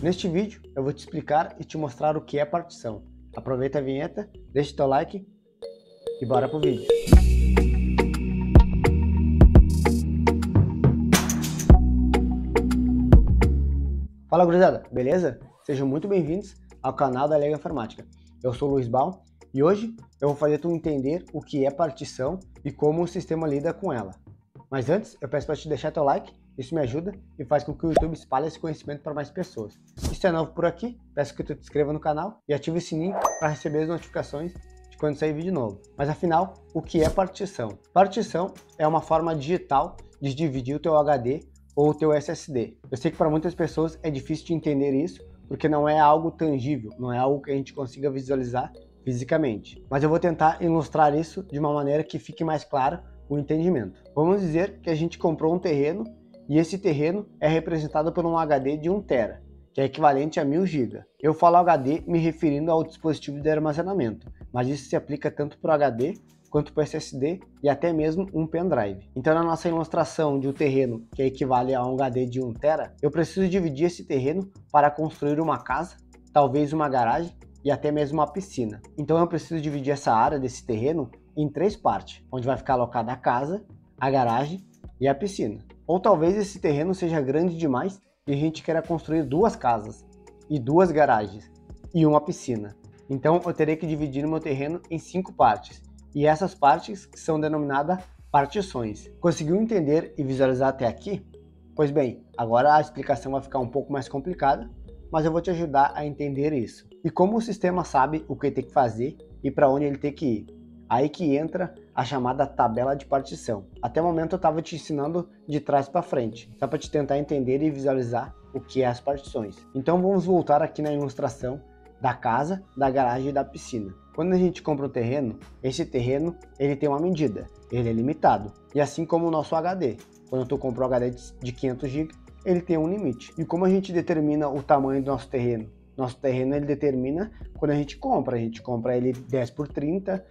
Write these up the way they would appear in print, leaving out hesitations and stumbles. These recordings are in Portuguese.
Neste vídeo eu vou te explicar e te mostrar o que é partição. Aproveita a vinheta, deixa teu like e bora pro vídeo. Fala gurizada, beleza? Sejam muito bem-vindos ao canal da Lego Informática. Eu sou o Luiz Baum e hoje eu vou fazer tu entender o que é partição e como o sistema lida com ela. Mas antes, eu peço para te deixar teu like, isso me ajuda e faz com que o YouTube espalhe esse conhecimento para mais pessoas. Se tu é novo por aqui, peço que tu te inscreva no canal e ative o sininho para receber as notificações de quando sair vídeo novo. Mas afinal, o que é partição? Partição é uma forma digital de dividir o teu HD ou o teu SSD. Eu sei que para muitas pessoas é difícil de entender isso, porque não é algo tangível, não é algo que a gente consiga visualizar fisicamente. Mas eu vou tentar ilustrar isso de uma maneira que fique mais claro o entendimento. Vamos dizer que a gente comprou um terreno e esse terreno é representado por um HD de 1 TB, que é equivalente a 1000 GB. Eu falo HD me referindo ao dispositivo de armazenamento, mas isso se aplica tanto para o HD quanto para o SSD e até mesmo um pendrive. Então na nossa ilustração de um terreno que equivale a um HD de 1 TB, eu preciso dividir esse terreno para construir uma casa, talvez uma garagem e até mesmo uma piscina. Então eu preciso dividir essa área desse terreno em 3 partes, onde vai ficar alocada a casa, a garagem e a piscina. Ou talvez esse terreno seja grande demais e a gente queira construir 2 casas e 2 garagens e uma piscina. Então eu terei que dividir o meu terreno em 5 partes. E essas partes são denominadas partições. Conseguiu entender e visualizar até aqui? Pois bem, agora a explicação vai ficar um pouco mais complicada, mas eu vou te ajudar a entender isso. E como o sistema sabe o que ele tem que fazer e para onde ele tem que ir? Aí que entra a chamada tabela de partição. Até o momento eu estava te ensinando de trás para frente, só para te tentar entender e visualizar o que é as partições. Então vamos voltar aqui na ilustração da casa, da garagem e da piscina. Quando a gente compra um terreno, esse terreno ele tem uma medida, ele é limitado. E assim como o nosso HD, quando tu compra um HD de 500 GB, ele tem um limite. E como a gente determina o tamanho do nosso terreno? Nosso terreno ele determina quando a gente compra ele 10 por 30,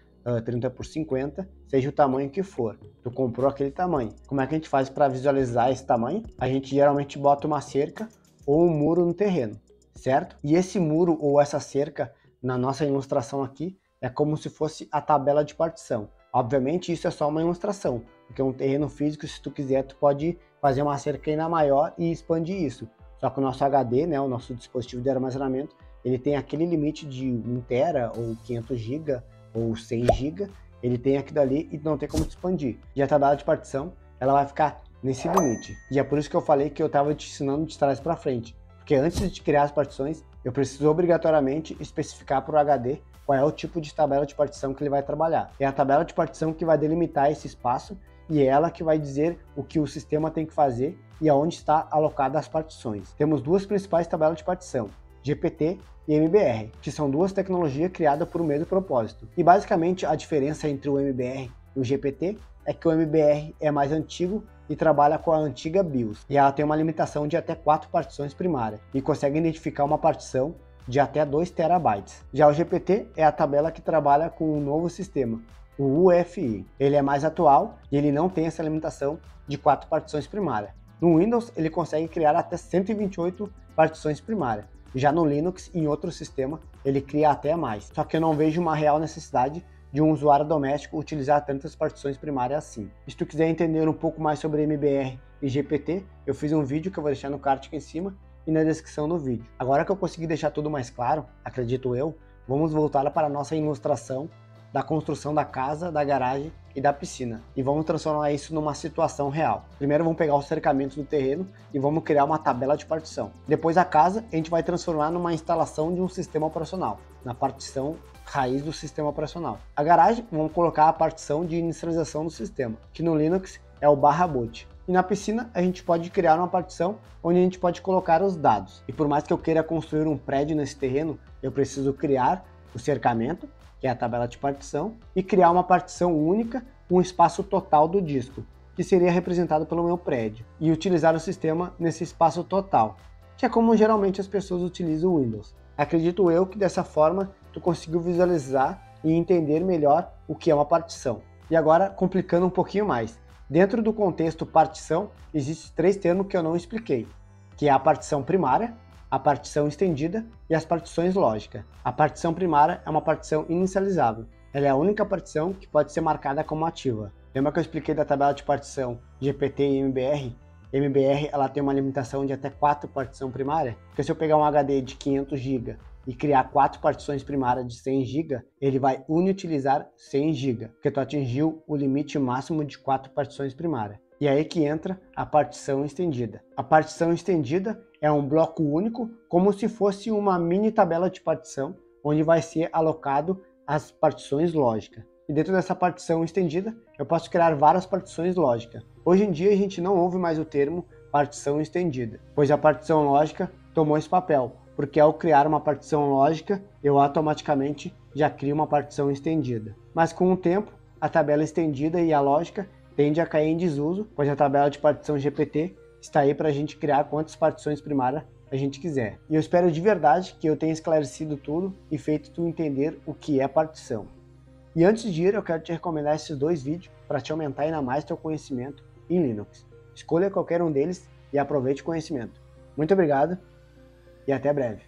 30 por 50, seja o tamanho que for. Tu comprou aquele tamanho. Como é que a gente faz para visualizar esse tamanho? A gente geralmente bota uma cerca ou um muro no terreno, certo? E esse muro ou essa cerca, na nossa ilustração aqui, é como se fosse a tabela de partição. Obviamente isso é só uma ilustração, porque um terreno físico, se tu quiser, tu pode fazer uma cerca ainda maior e expandir isso. Só que o nosso HD, né, o nosso dispositivo de armazenamento, ele tem aquele limite de 1 TB ou 500 GB ou 100 GB, ele tem aqui dali e não tem como expandir. E a tabela de partição, ela vai ficar nesse limite. E é por isso que eu falei que eu estava te ensinando de trás para frente. Porque antes de criar as partições, eu preciso obrigatoriamente especificar para o HD qual é o tipo de tabela de partição que ele vai trabalhar. É a tabela de partição que vai delimitar esse espaço e é ela que vai dizer o que o sistema tem que fazer e aonde está alocada as partições. Temos duas principais tabelas de partição, GPT e MBR, que são duas tecnologias criadas por um mesmo propósito. E basicamente a diferença entre o MBR e o GPT é que o MBR é mais antigo e trabalha com a antiga BIOS, e ela tem uma limitação de até 4 partições primárias, e consegue identificar uma partição de até 2 TB. Já o GPT é a tabela que trabalha com um novo sistema, o UEFI. Ele é mais atual e ele não tem essa limitação de 4 partições primárias. No Windows ele consegue criar até 128 partições primárias. Já no Linux, em outro sistema, ele cria até mais. Só que eu não vejo uma real necessidade de um usuário doméstico utilizar tantas partições primárias assim. Se tu quiser entender um pouco mais sobre MBR e GPT, eu fiz um vídeo que eu vou deixar no card aqui em cima e na descrição do vídeo. Agora que eu consegui deixar tudo mais claro, acredito eu, vamos voltar para a nossa ilustração da construção da casa, da garagem e da piscina. E vamos transformar isso numa situação real. Primeiro vamos pegar os cercamentos do terreno e vamos criar uma tabela de partição. Depois a casa a gente vai transformar numa instalação de um sistema operacional, na partição raiz do sistema operacional. A garagem vamos colocar a partição de inicialização do sistema, que no Linux é o /boot. E na piscina a gente pode criar uma partição onde a gente pode colocar os dados. E por mais que eu queira construir um prédio nesse terreno, eu preciso criar o cercamento, que é a tabela de partição, e criar uma partição única com o espaço total do disco, que seria representado pelo meu prédio, e utilizar o sistema nesse espaço total, que é como geralmente as pessoas utilizam o Windows. Acredito eu que dessa forma tu conseguiu visualizar e entender melhor o que é uma partição. E agora, complicando um pouquinho mais, dentro do contexto partição, existem 3 termos que eu não expliquei, que é a partição primária, a partição estendida e as partições lógicas. A partição primária é uma partição inicializável. Ela é a única partição que pode ser marcada como ativa. Lembra que eu expliquei da tabela de partição GPT e MBR? MBR ela tem uma limitação de até 4 partições primárias, porque se eu pegar um HD de 500 GB e criar 4 partições primárias de 100 GB, ele vai inutilizar 100 GB, porque tu atingiu o limite máximo de 4 partições primárias. E aí que entra a partição estendida. A partição estendida é um bloco único, como se fosse uma mini tabela de partição, onde vai ser alocado as partições lógicas. E dentro dessa partição estendida, eu posso criar várias partições lógicas. Hoje em dia a gente não ouve mais o termo partição estendida, pois a partição lógica tomou esse papel, porque ao criar uma partição lógica, eu automaticamente já crio uma partição estendida. Mas com o tempo, a tabela estendida e a lógica tende a cair em desuso, pois a tabela de partição GPT está aí para a gente criar quantas partições primárias a gente quiser. E eu espero de verdade que eu tenha esclarecido tudo e feito tu entender o que é partição. E antes de ir, eu quero te recomendar esses 2 vídeos para te aumentar ainda mais teu conhecimento em Linux. Escolha qualquer um deles e aproveite o conhecimento. Muito obrigado e até breve.